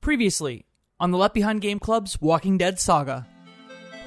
Previously, on the Left Behind Game Club's Walking Dead saga,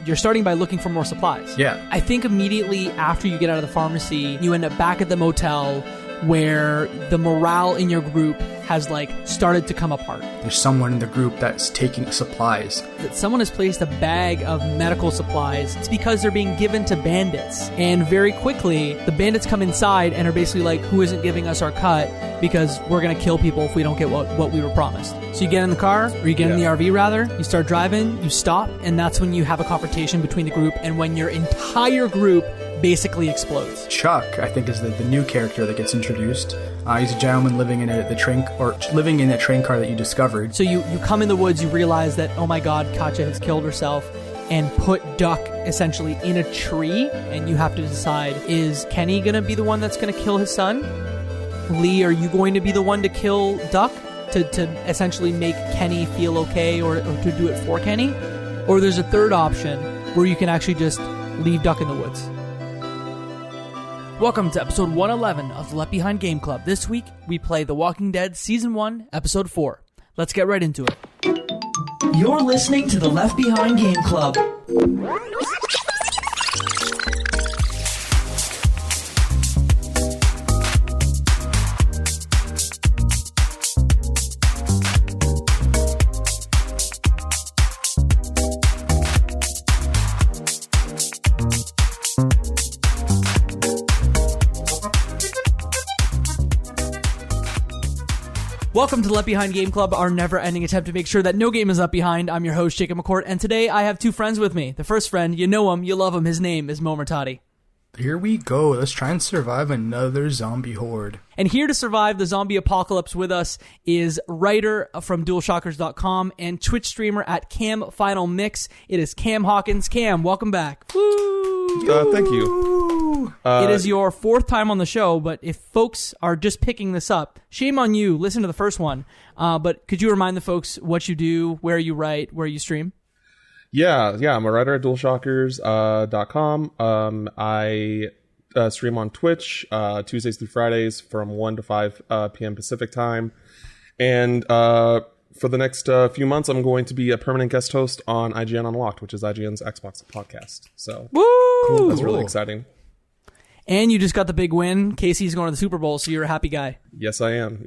you're starting by looking for more supplies. Yeah. I think immediately after you get out of the pharmacy, you end up back at the motel where the morale in your group has, started to come apart. There's someone in the group that's taking supplies. That someone has placed a bag of medical supplies. It's because they're being given to bandits. And very quickly, the bandits come inside and are basically like, who isn't giving us our cut? Because we're going to kill people if we don't get what we were promised. So you get in the car, or you get in the RV rather, you start driving, you stop, and that's when you have a confrontation between the group and when your entire group basically explodes. Chuck, I think, is the new character that gets introduced. He's a gentleman living in a train car that you discovered. So you come in the woods, you realize that, oh my god, Katja has killed herself and put Duck essentially in a tree, and you have to decide, is Kenny going to be the one that's going to kill his son? Lee, are you going to be the one to kill Duck to essentially make Kenny feel okay or to do it for Kenny? Or there's a third option where you can actually just leave Duck in the woods. Welcome to episode 111 of the Left Behind Game Club. This week, we play The Walking Dead Season 1, Episode 4. Let's get right into it. You're listening to the Left Behind Game Club. Welcome to Left Behind Game Club, our never-ending attempt to make sure that no game is left behind. I'm your host, Jacob McCourt, and today I have two friends with me. The first friend, you know him, you love him, his name is Mo Murtati. Here we go. Let's try and survive another zombie horde. And here to survive the zombie apocalypse with us is writer from DualShockers.com and Twitch streamer at Cam Final Mix. It is Cam Hawkins. Cam, welcome back. Woo! Thank you. It is your fourth time on the show, but if folks are just picking this up, shame on you. Listen to the first one. But could you remind the folks what you do, where you write, where you stream? Yeah. I'm a writer at DualShockers.com. I stream on Twitch Tuesdays through Fridays from 1 to 5 p.m. Pacific time. And for the next few months, I'm going to be a permanent guest host on IGN Unlocked, which is IGN's Xbox podcast. So Woo! That's really exciting. And you just got the big win. Casey's going to the Super Bowl, so you're a happy guy. Yes, I am.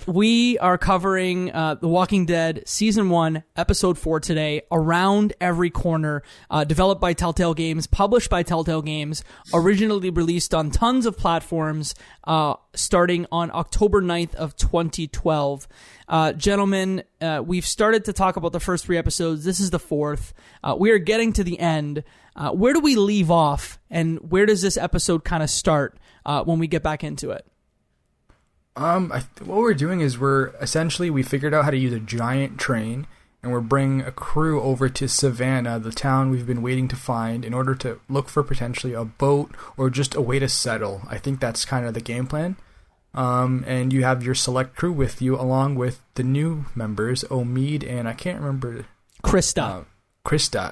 We are covering The Walking Dead Season 1, Episode 4 today, Around Every Corner, developed by Telltale Games, published by Telltale Games, originally released on tons of platforms, starting on October 9th of 2012. Gentlemen, we've started to talk about the first 3 episodes. This is the 4th. We are getting to the end. Where do we leave off, and where does this episode kind of start when we get back into it? What we're doing is we figured out how to use a giant train, and we're bringing a crew over to Savannah, the town we've been waiting to find, in order to look for potentially a boat or just a way to settle. I think that's kind of the game plan. And you have your select crew with you, along with the new members, Omid and I can't remember... Krista,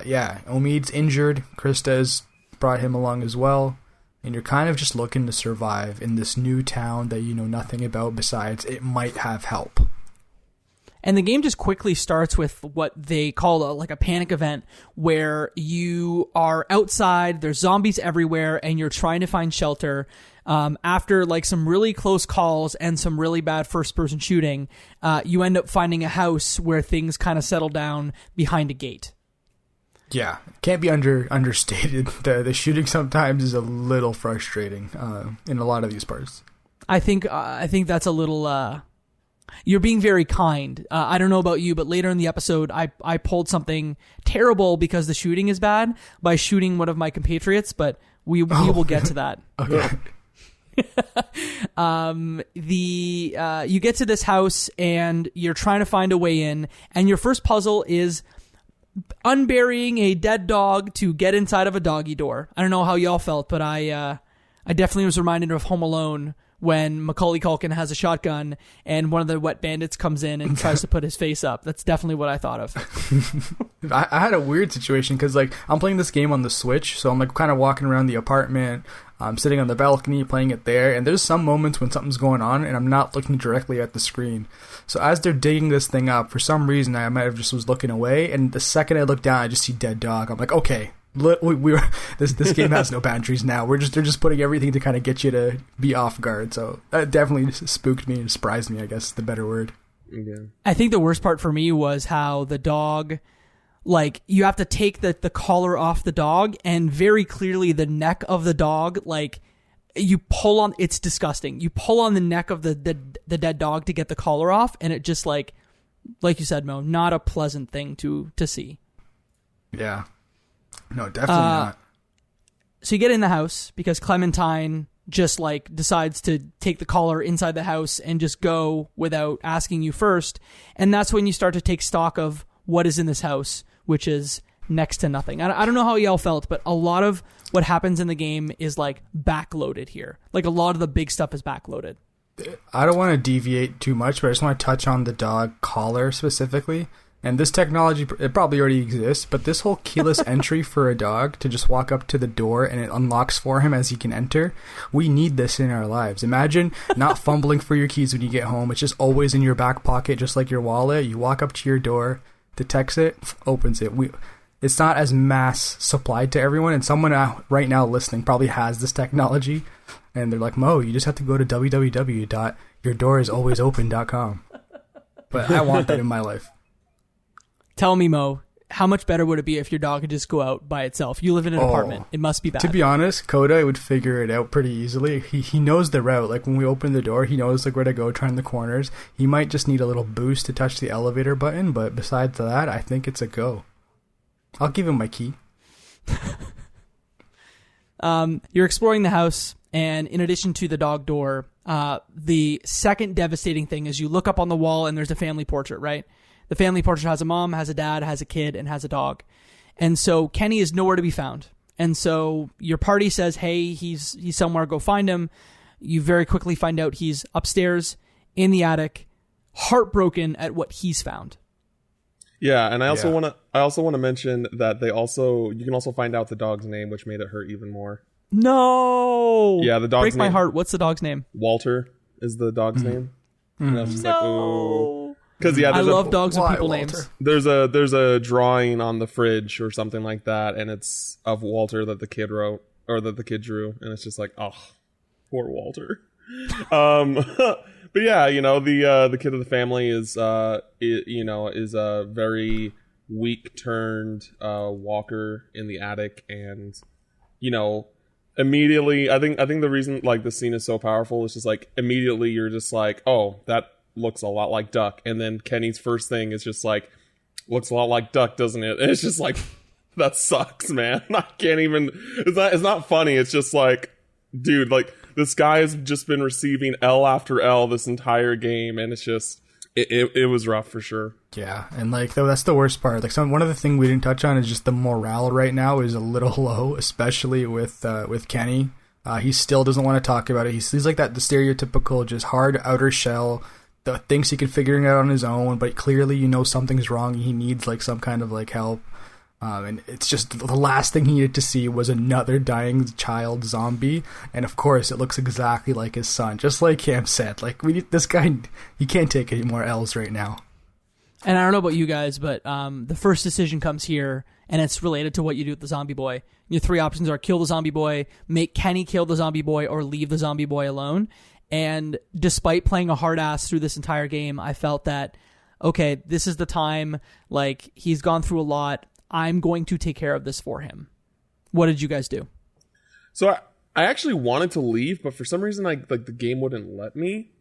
yeah. Omid's injured. Krista's brought him along as well. And you're kind of just looking to survive in this new town that you know nothing about besides it might have help. And the game just quickly starts with what they call a panic event, where you are outside, there's zombies everywhere, and you're trying to find shelter. After some really close calls and some really bad first-person shooting, you end up finding a house where things kind of settle down behind a gate. Yeah, can't be understated. The shooting sometimes is a little frustrating in a lot of these parts. I think that's a little... You're being very kind. I don't know about you, but later in the episode, I pulled something terrible because the shooting is bad by shooting one of my compatriots, but we will get to that. Okay. You get to this house and you're trying to find a way in, and your first puzzle is unburying a dead dog to get inside of a doggy door. I don't know how y'all felt, but I definitely was reminded of Home Alone when Macaulay Culkin has a shotgun and one of the wet bandits comes in and tries to put his face up. That's definitely what I thought of. I had a weird situation because I'm playing this game on the Switch, so I'm kind of walking around the apartment, I'm sitting on the balcony playing it there, and there's some moments when something's going on and I'm not looking directly at the screen. So as they're digging this thing up, for some reason I might have just was looking away, and the second I look down, I just see dead dog. I'm like, okay, this game has no boundaries now. They're just putting everything to kind of get you to be off guard. So that definitely spooked me and surprised me, I guess is the better word. Yeah. I think the worst part for me was how the dog, like, you have to take the collar off the dog, and very clearly the neck of the dog, like, you pull on, it's disgusting. You pull on the neck of the dead dog to get the collar off, and it just, like you said, Mo, not a pleasant thing to see. Yeah. No, definitely not. So you get in the house because Clementine just, like, decides to take the collar inside the house and just go without asking you first. And that's when you start to take stock of what is in this house, which is next to nothing. I don't know how y'all felt, but a lot of what happens in the game is, like, backloaded here. Like, a lot of the big stuff is backloaded. I don't want to deviate too much, but I just want to touch on the dog collar specifically. And this technology, it probably already exists, but this whole keyless entry for a dog to just walk up to the door and it unlocks for him as he can enter, we need this in our lives. Imagine not fumbling for your keys when you get home. It's just always in your back pocket, just like your wallet. You walk up to your door, detects it, opens it. It's not as mass supplied to everyone, and someone right now listening probably has this technology, and they're like, Mo, you just have to go to www.yourdorisalwaysopen.com. But I want that in my life. Tell me, Mo, how much better would it be if your dog could just go out by itself? You live in an apartment. It must be bad. To be honest, Koda would figure it out pretty easily. He knows the route. Like, when we open the door, he knows, like, where to go, turn the corners. He might just need a little boost to touch the elevator button, but besides that, I think it's a go. I'll give him my key. You're exploring the house, and in addition to the dog door, the second devastating thing is you look up on the wall and there's a family portrait, right? The family portrait has a mom, has a dad, has a kid, and has a dog. And so Kenny is nowhere to be found. And so your party says, hey, he's somewhere, go find him. You very quickly find out he's upstairs in the attic, heartbroken at what he's found. Yeah, and I also want to mention that you can also find out the dog's name, which made it hurt even more. No. Yeah, the dog's Break my name. heart. What's the dog's name? Walter is the dog's name. And I was just like, ooh. Because I love dogs with people Walter? names. There's a drawing on the fridge or something like that, and it's of Walter that the kid wrote or that the kid drew, and it's just like, oh, poor Walter. But yeah, the kid of the family is a very weak-turned walker in the attic, and immediately, I think the reason like the scene is so powerful is just like immediately you're just like, oh, that looks a lot like Duck, and then Kenny's first thing is just like, looks a lot like Duck, doesn't it? And it's just like, that sucks, man. I can't even. It's not funny. It's just like, dude, like this guy has just been receiving L after L this entire game, and it's just it was rough for sure. Yeah, and like that's the worst part. Like one of the things we didn't touch on is just the morale right now is a little low, especially with Kenny. He still doesn't want to talk about it. He's like the stereotypical just hard outer shell that thinks he can figure it out on his own, but clearly something's wrong. He needs like some kind of like help. And it's just the last thing he needed to see was another dying child zombie. And of course, it looks exactly like his son. Just like Cam said, like we need this guy. He can't take any more L's right now. And I don't know about you guys, but the first decision comes here, and it's related to what you do with the zombie boy. Your three options are kill the zombie boy, make Kenny kill the zombie boy, or leave the zombie boy alone. And despite playing a hard ass through this entire game, I felt that, okay, this is the time. Like, he's gone through a lot. I'm going to take care of this for him. What did you guys do? So I actually wanted to leave, but for some reason, the game wouldn't let me.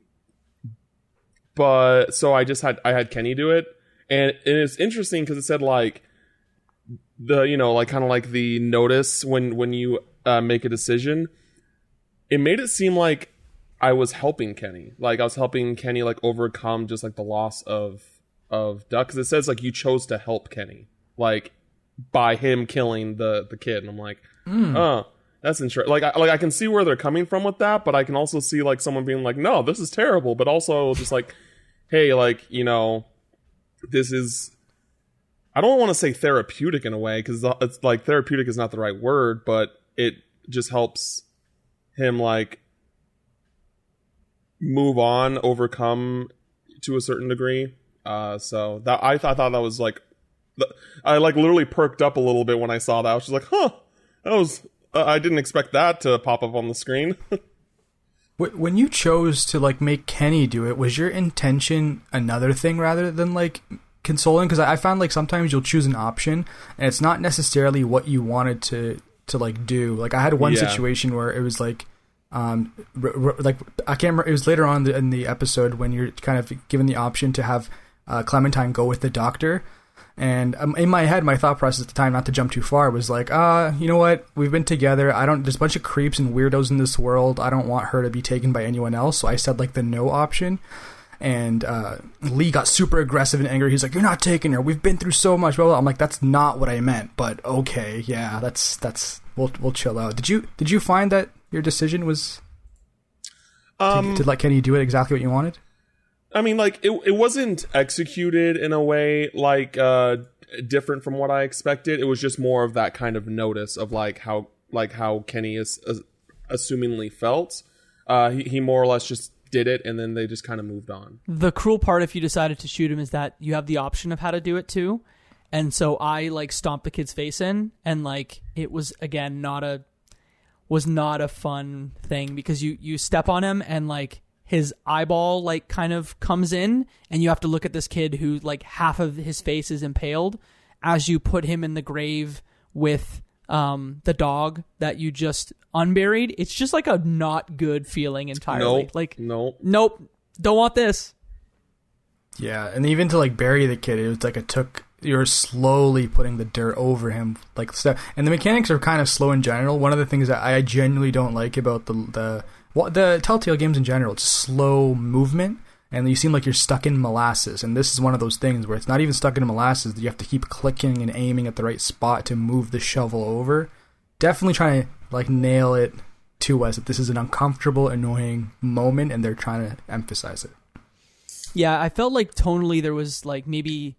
But so I had Kenny do it, and it's interesting because it said like the kind of like the notice when you make a decision. It made it seem like I was helping Kenny, like I was helping Kenny like overcome just like the loss of Duck, because it says like you chose to help Kenny, like by him killing the kid, and I'm like, oh, that's interesting. Like I can see where they're coming from with that, but I can also see like someone being like, no, this is terrible, but also just like, hey, like this is, I don't want to say therapeutic in a way, because it's like therapeutic is not the right word, but it just helps him like move on, overcome to a certain degree. So that I thought that was like, I like literally perked up a little bit when I saw that. I was just like, huh, that was, I didn't expect that to pop up on the screen. When you chose to like make Kenny do it, was your intention another thing rather than like consoling? Because I found like sometimes you'll choose an option and it's not necessarily what you wanted to like do. Like I had one situation where it was like, like I can't remember. It was later on in the episode when you're kind of given the option to have Clementine go with the doctor. And in my head, my thought process at the time, not to jump too far, was like, you know what? We've been together. There's a bunch of creeps and weirdos in this world. I don't want her to be taken by anyone else. So I said like the no option. And Lee got super aggressive and angry. He's like, "You're not taking her. We've been through so much." Blah, blah. I'm like, "That's not what I meant." But okay, yeah, that's. We'll chill out. Did you find that your decision was to let Kenny do it exactly what you wanted? I mean, like, it wasn't executed in a way, like, different from what I expected. It was just more of that kind of notice of, like how Kenny is assumingly felt. He more or less just did it, and then they just kind of moved on. The cruel part, if you decided to shoot him, is that you have the option of how to do it, too. And so I, like, stomped the kid's face in, and, like, it was, again, not a fun thing, because you step on him, and, like, his eyeball like kind of comes in, and you have to look at this kid who like half of his face is impaled as you put him in the grave with the dog that you just unburied. It's just like a not good feeling entirely. Nope, don't want this. Yeah, and even to like bury the kid, it was like you're slowly putting the dirt over him, like stuff. And the mechanics are kind of slow in general. One of the things that I genuinely don't like about the Telltale games in general, it's slow movement, and you seem like you're stuck in molasses. And this is one of those things where it's not even stuck in molasses. You have to keep clicking and aiming at the right spot to move the shovel over. Definitely trying to like nail it to us that this is an uncomfortable, annoying moment, and they're trying to emphasize it. Yeah, I felt like tonally there was like maybe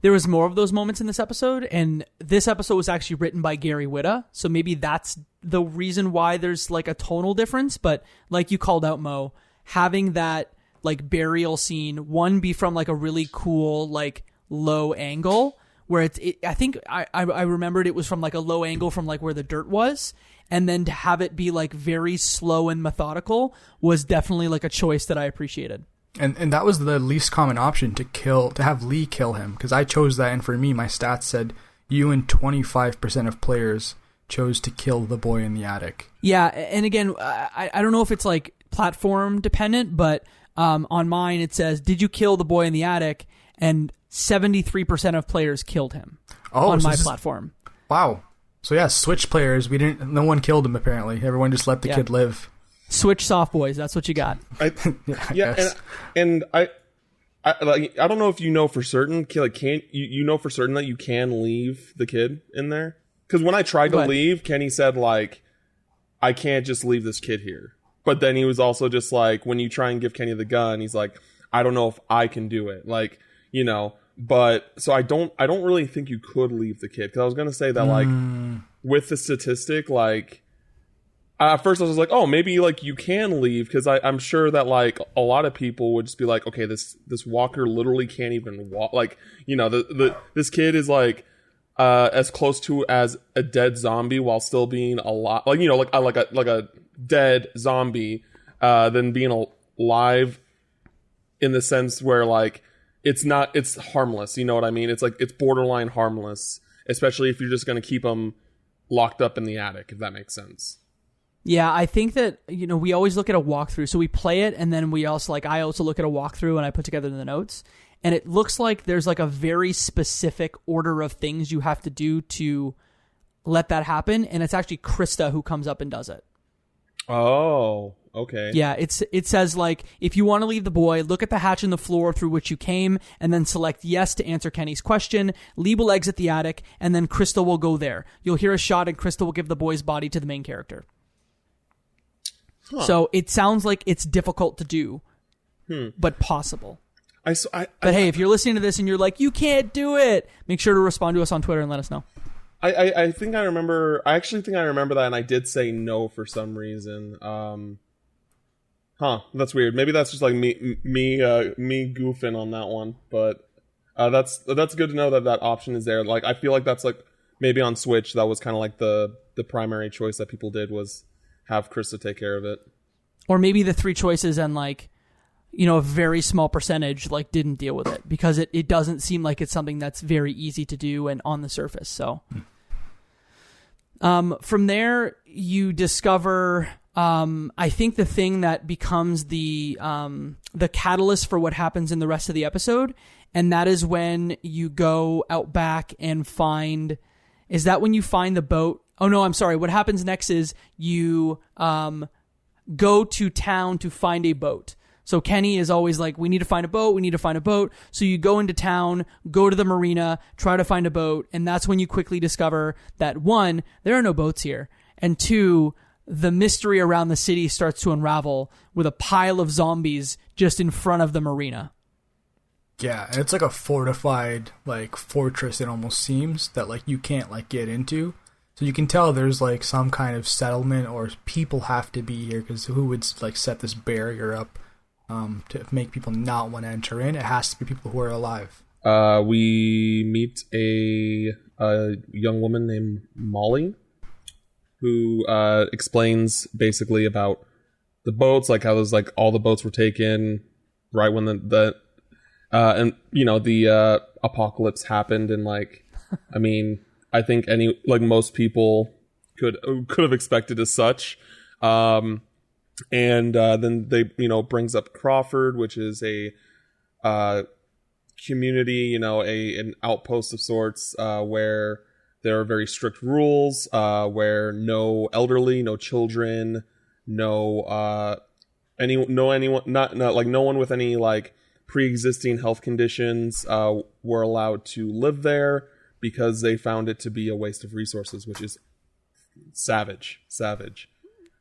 there was more of those moments in this episode, and this episode was actually written by Gary Whitta, so maybe that's the reason why there's like a tonal difference. But like you called out, Mo, having that like burial scene, one be from like a really cool like low angle where I think I remembered it was from like a low angle from like where the dirt was, and then to have it be like very slow and methodical was definitely like a choice that I appreciated. And that was the least common option to have Lee kill him, because I chose that, and for me, my stats said you and 25% of players chose to kill the boy in the attic. Yeah, and again, I don't know if it's like platform dependent, but on mine it says, "Did you kill the boy in the attic?" And 73% of players killed him on my platform. Wow. So yeah, Switch players, no one killed him apparently. Everyone just let the kid live. Switch soft boys, that's what you got. I don't know if you know for certain, like, you know for certain that you can leave the kid in there? Because when I tried to leave, Kenny said like, "I can't just leave this kid here." But then he was also just like, when you try and give Kenny the gun, he's like, "I don't know if I can do it." Like, you know, but so I don't really think you could leave the kid, because I was gonna say that like with the statistic, like. At first I was like, oh, maybe like you can leave, because I'm sure that like a lot of people would just be like, okay, this walker literally can't even walk. Like, you know, this kid is like as close to as a dead zombie while still being alive. Like, you know, like a dead zombie than being alive, in the sense where like it's harmless. You know what I mean? It's like it's borderline harmless, especially if you're just going to keep them locked up in the attic, if that makes sense. Yeah, I think that, you know, we always look at a walkthrough. So we play it, and then we also I also look at a walkthrough and I put together the notes. And it looks like there's like a very specific order of things you have to do to let that happen. And it's actually Krista who comes up and does it. Oh, okay. Yeah, it says like, if you want to leave the boy, look at the hatch in the floor through which you came, and then select yes to answer Kenny's question. Lee will exit the attic, and then Krista will go there. You'll hear a shot, and Krista will give the boy's body to the main character. Huh. So it sounds like it's difficult to do, but possible. But hey, if you're listening to this and you're like, you can't do it, make sure to respond to us on Twitter and let us know. I think I remember. I actually think I remember that, and I did say no for some reason. That's weird. Maybe that's just like me goofing on that one. But that's good to know that option is there. Like, I feel like that's like maybe on Switch that was kind of like the primary choice that people did was have Krista take care of it. Or maybe the three choices and like, a very small percentage like didn't deal with it because it doesn't seem like it's something that's very easy to do and on the surface. So from there you discover I think the thing that becomes the catalyst for what happens in the rest of the episode, and that is when you go out back and find. Is that when you find the boat? Oh no, I'm sorry. What happens next is you go to town to find a boat. So Kenny is always like, we need to find a boat. We need to find a boat. So you go into town, go to the marina, try to find a boat. And that's when you quickly discover that, one, there are no boats here. And two, the mystery around the city starts to unravel with a pile of zombies just in front of the marina. Yeah, and it's like a fortified like fortress, it almost seems, that like you can't like get into. So you can tell there's like some kind of settlement or people have to be here, because who would like set this barrier up to make people not want to enter in? It has to be people who are alive. We meet a young woman named Molly who explains basically about the boats, like how there's like all the boats were taken right when the apocalypse happened, and like I mean, I think most people could have expected as such. And then they brings up Crawford, which is a community, an outpost of sorts, where there are very strict rules, where no elderly, no children, no one with any like pre-existing health conditions were allowed to live there, because they found it to be a waste of resources, which is savage.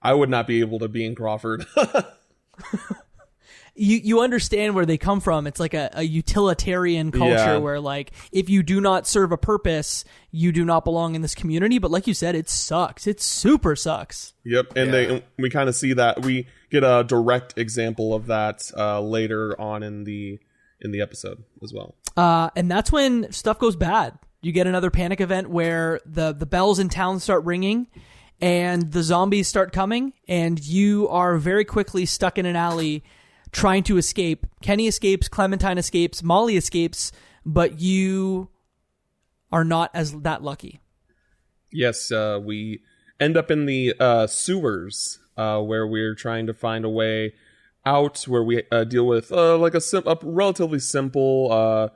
I would not be able to be in Crawford. You understand where they come from. It's like a utilitarian culture where like if you do not serve a purpose, you do not belong in this community. But like you said, it sucks. It super sucks. Yep, and we kind of see that. We get a direct example of that later on in the episode as well. And that's when stuff goes bad. You get another panic event where the bells in town start ringing and the zombies start coming, and you are very quickly stuck in an alley trying to escape. Kenny escapes, Clementine escapes, Molly escapes, but you are not that lucky. Yes, we end up in the sewers, where we're trying to find a way out, where we deal with like a relatively simple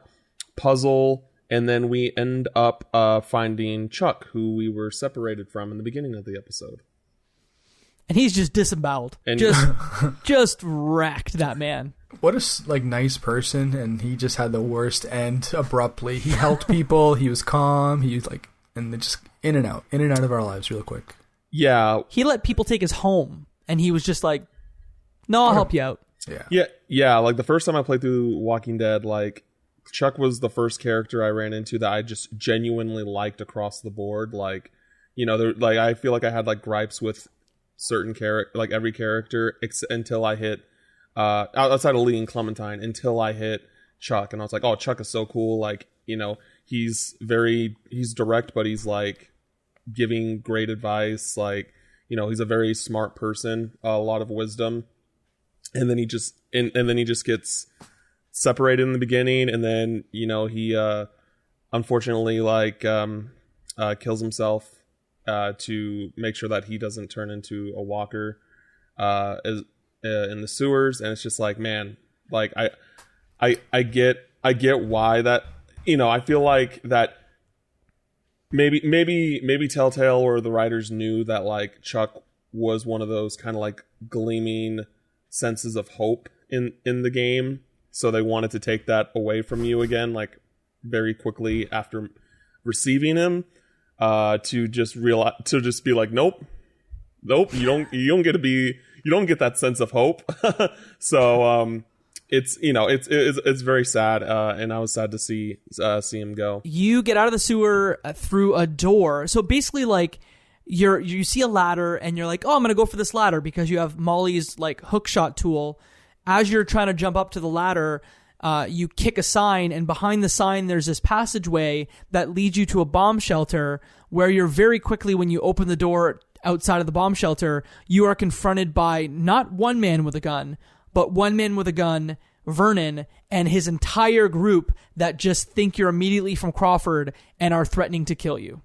puzzle. And then we end up finding Chuck, who we were separated from in the beginning of the episode. And he's just disemboweled. And just wrecked, that man. What a nice person, and he just had the worst end abruptly. He helped people, he was calm, he was and then just in and out of our lives real quick. Yeah. He let people take his home, and he was just like, no, I'll help you out. Yeah, like the first time I played through Walking Dead, like, Chuck was the first character I ran into that I just genuinely liked across the board. Like, I feel like I had like gripes with certain like every character until I hit outside of Lee and Clementine, until I hit Chuck, and I was like, oh, Chuck is so cool. Like, he's direct, but he's like giving great advice. Like, he's a very smart person, a lot of wisdom, and then he just gets separated in the beginning, and then he unfortunately kills himself to make sure that he doesn't turn into a walker in the sewers. And it's just like, man, like I get why that, I feel like that maybe Telltale or the writers knew that like Chuck was one of those kind of like gleaming senses of hope in the game. So they wanted to take that away from you again, like very quickly after receiving him, to just be like, nope, you don't get that sense of hope. So it's it's very sad, and I was sad to see him go. You get out of the sewer through a door. So basically, like, you see a ladder, and you're like, oh, I'm gonna go for this ladder because you have Molly's like hook shot tool. As you're trying to jump up to the ladder, you kick a sign, and behind the sign there's this passageway that leads you to a bomb shelter, where you're very quickly, when you open the door outside of the bomb shelter, you are confronted by not one man with a gun, but one man with a gun, Vernon, and his entire group that just think you're immediately from Crawford and are threatening to kill you.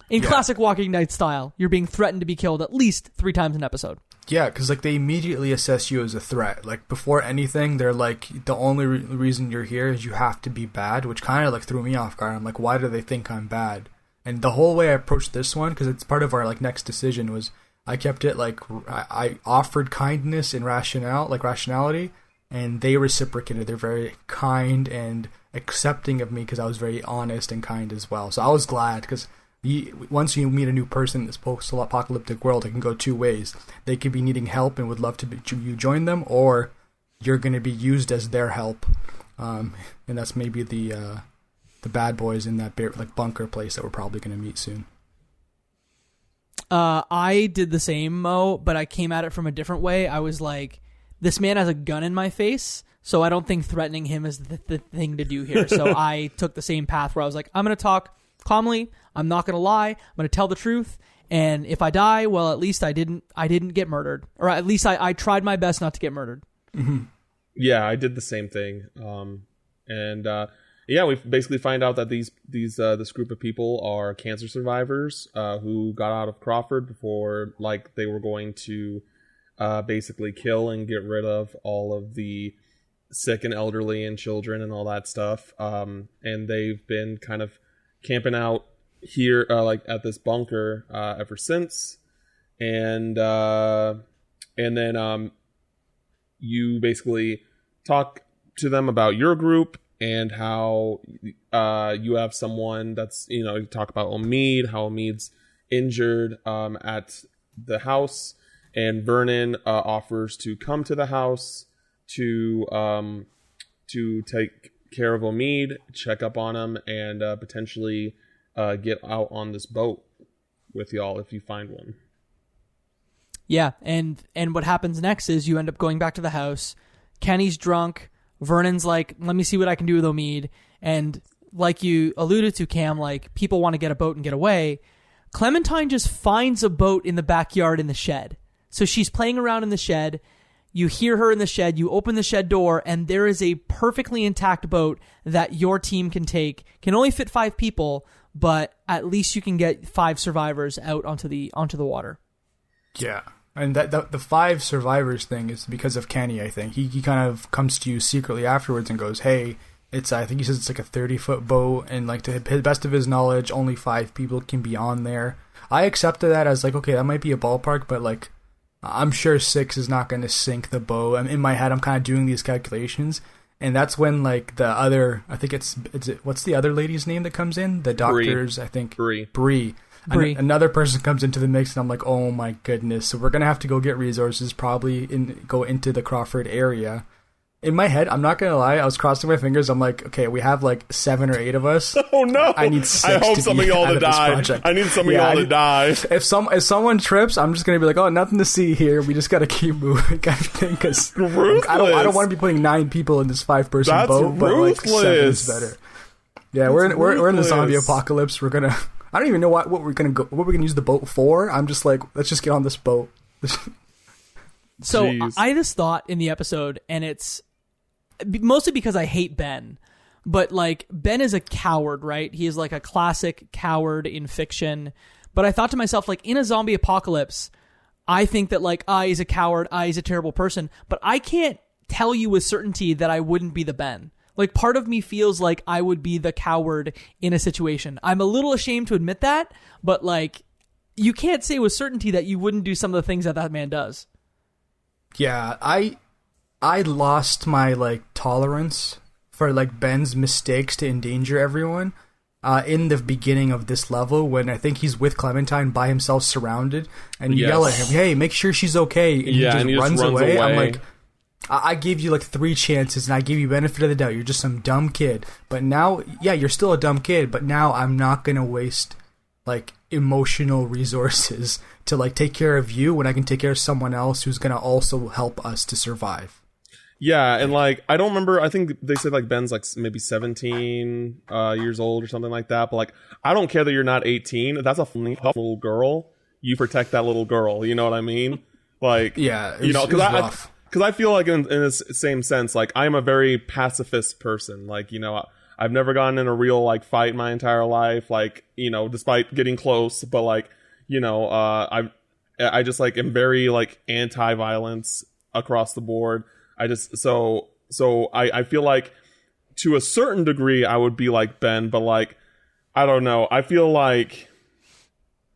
In classic Walking Dead style, you're being threatened to be killed at least 3 times an episode. Yeah, because like they immediately assess you as a threat. Like before anything, they're like, the only reason you're here is you have to be bad, which kind of like threw me off guard. I'm like, why do they think I'm bad? And the whole way I approached this one, because it's part of our like next decision, was I kept it like I offered kindness and rationality, and they reciprocated. They're very kind and accepting of me because I was very honest and kind as well. So I was glad, because once you meet a new person in this post-apocalyptic world, it can go 2 ways. They could be needing help and would love to you join them, or you're going to be used as their help. And that's maybe the bad boys in that like bunker place that we're probably going to meet soon. I did the same, Mo, but I came at it from a different way. I was like, this man has a gun in my face, so I don't think threatening him is the thing to do here. So I took the same path where I was like, I'm going to talk calmly. I'm not going to lie. I'm going to tell the truth. And if I die, well, at least I didn't get murdered, or at least I tried my best not to get murdered. Mm-hmm. Yeah, I did the same thing. Yeah, we basically find out that this group of people are cancer survivors who got out of Crawford before, like, they were going to basically kill and get rid of all of the sick and elderly and children and all that stuff. And they've been kind of camping out here, like at this bunker, ever since. And then you basically talk to them about your group and how you have someone that's, you talk about Omid, how Omid's injured at the house, and Vernon offers to come to the house to take care of Omid, check up on him, and potentially get out on this boat with y'all if you find one. Yeah, and what happens next is you end up going back to the house. Kenny's drunk. Vernon's like, let me see what I can do with Omid. And like you alluded to, Cam, like, people want to get a boat and get away. Clementine just finds a boat in the backyard in the shed. So she's playing around in the shed. You hear her in the shed. You open the shed door, and there is a perfectly intact boat that your team can take. Can only fit 5 people, but at least you can get 5 survivors out onto the water. Yeah. And that the 5 survivors thing is because of Kenny, I think. He kind of comes to you secretly afterwards and goes, hey, I think he says it's like a 30-foot boat, and like, to the best of his knowledge, only 5 people can be on there. I accepted that as like, okay, that might be a ballpark, but like, I'm sure 6 is not going to sink the boat. In my head, I'm kind of doing these calculations, and that's when like the other, I think what's the other lady's name that comes in? The doctors, Bree. I think. Bree. Another person comes into the mix, and I'm like, oh my goodness. So we're going to have to go get resources, probably go into the Crawford area. In my head, I'm not going to lie, I was crossing my fingers. I'm like, okay, we have like 7 or 8 of us. Oh no! I need 6 I hope some of y'all to die. Project. I need some of y'all to die. If someone trips, I'm just going to be like, oh, nothing to see here. We just got to keep moving, kind of thing. Because I don't want to be putting 9 people in this 5-person boat, but like 7 is better. Yeah, we're in the zombie apocalypse. We're gonna. I don't even know what we're gonna use the boat for. I'm just like, let's just get on this boat. So I had this thought in the episode, and it's mostly because I hate Ben. But like, Ben is a coward, right? He is like a classic coward in fiction. But I thought to myself, like, in a zombie apocalypse, I think that like, he's a coward, he's a terrible person. But I can't tell you with certainty that I wouldn't be the Ben. Like, part of me feels like I would be the coward in a situation. I'm a little ashamed to admit that, but like, you can't say with certainty that you wouldn't do some of the things that man does. Yeah, I lost my like tolerance for like Ben's mistakes to endanger everyone in the beginning of this level, when I think he's with Clementine by himself, surrounded, and you yell at him, hey, make sure she's okay, and he just runs away. I'm like, I gave you like 3 chances, and I gave you benefit of the doubt. You're just some dumb kid. But now, yeah, you're still a dumb kid, but now I'm not going to waste like emotional resources to like take care of you when I can take care of someone else who's going to also help us to survive. Yeah, and like I don't remember. I think they said like Ben's like maybe 17 years old or something like that. But like I don't care that you're not 18. If that's a little girl, you protect that little girl. You know what I mean? Like Yeah, you know, because I feel like in the same sense, like I'm a very pacifist person. Like, you know, I've never gotten in a real like fight my entire life. Like, you know, despite getting close, but like, you know, I just like am very like anti-violence across the board. I just so I feel like to a certain degree I would be like Ben, but like I don't know. I feel like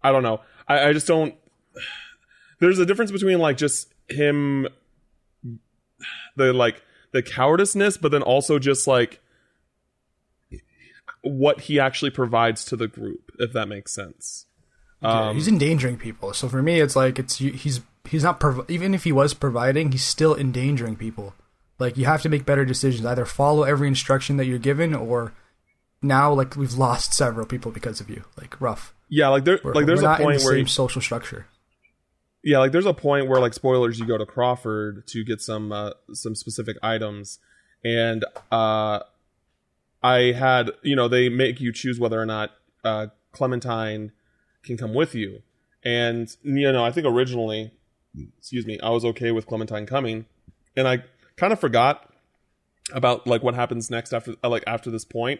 I don't know. I just don't. There's a difference between like just him, the cowardiceness, but then also just like what he actually provides to the group, if that makes sense. Yeah, he's endangering people. So for me, it's like he's not even if he was providing, he's still endangering people. Like you have to make better decisions. Either follow every instruction that you're given, or now like we've lost several people because of you. Like rough. Yeah, like there's a point where same social structure. Yeah, like there's a point where like spoilers, you go to Crawford to get some specific items, and I had, you know, they make you choose whether or not Clementine can come with you, and you know I think originally, I was okay with Clementine coming, and I kind of forgot about like what happens next after this point.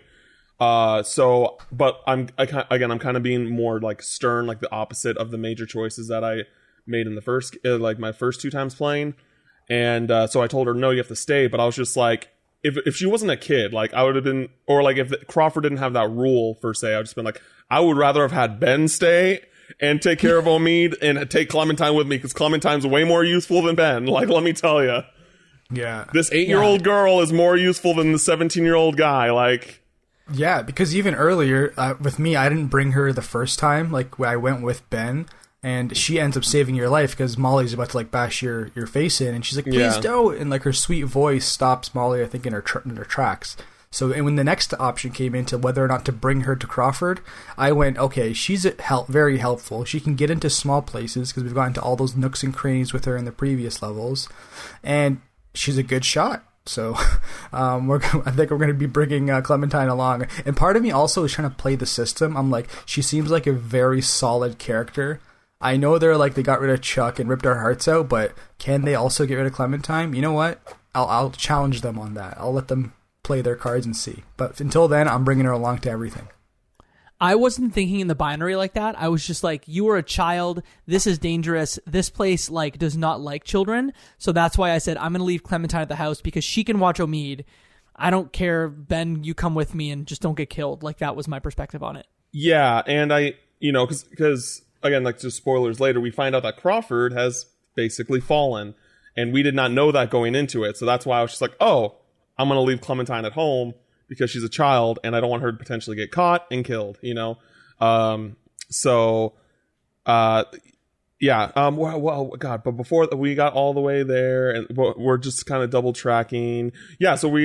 But I'm kind of being more like stern, like the opposite of the major choices that I made in the first, like my first 2 times playing. And so I told her, no, you have to stay. But I was just like, if she wasn't a kid, like I would have been, or like if Crawford didn't have that rule per se, I would just been like, I would rather have had Ben stay and take care of Omid and take Clementine with me, because Clementine's way more useful than Ben. Like, let me tell you. Yeah. This 8-year-old girl is more useful than the 17-year-old guy. Like, yeah, because even earlier with me, I didn't bring her the first time. Like I went with Ben, and she ends up saving your life because Molly's about to like bash your face in, and she's like, "Please don't!" And like her sweet voice stops Molly, I think, in her tracks. So, and when the next option came into whether or not to bring her to Crawford, I went, okay, she's very helpful. She can get into small places because we've gotten to all those nooks and crannies with her in the previous levels, and she's a good shot. So I think we're going to be bringing Clementine along. And part of me also is trying to play the system. I'm like, she seems like a very solid character. I know they got rid of Chuck and ripped our hearts out, but can they also get rid of Clementine? You know what? I'll challenge them on that. I'll let them play their cards and see. But until then, I'm bringing her along to everything. I wasn't thinking in the binary like that. I was just like, you are a child. This is dangerous. This place like does not like children. So that's why I said I'm going to leave Clementine at the house because she can watch Omid. I don't care, Ben, you come with me and just don't get killed. Like that was my perspective on it. Yeah, and I, you know, because again, like just spoilers later, we find out that Crawford has basically fallen, and we did not know that going into it. So that's why I was just like, oh, I'm going to leave Clementine at home because she's a child and I don't want her to potentially get caught and killed, you know? Well, God, but before we got all the way there and we're just kind of double tracking. Yeah. So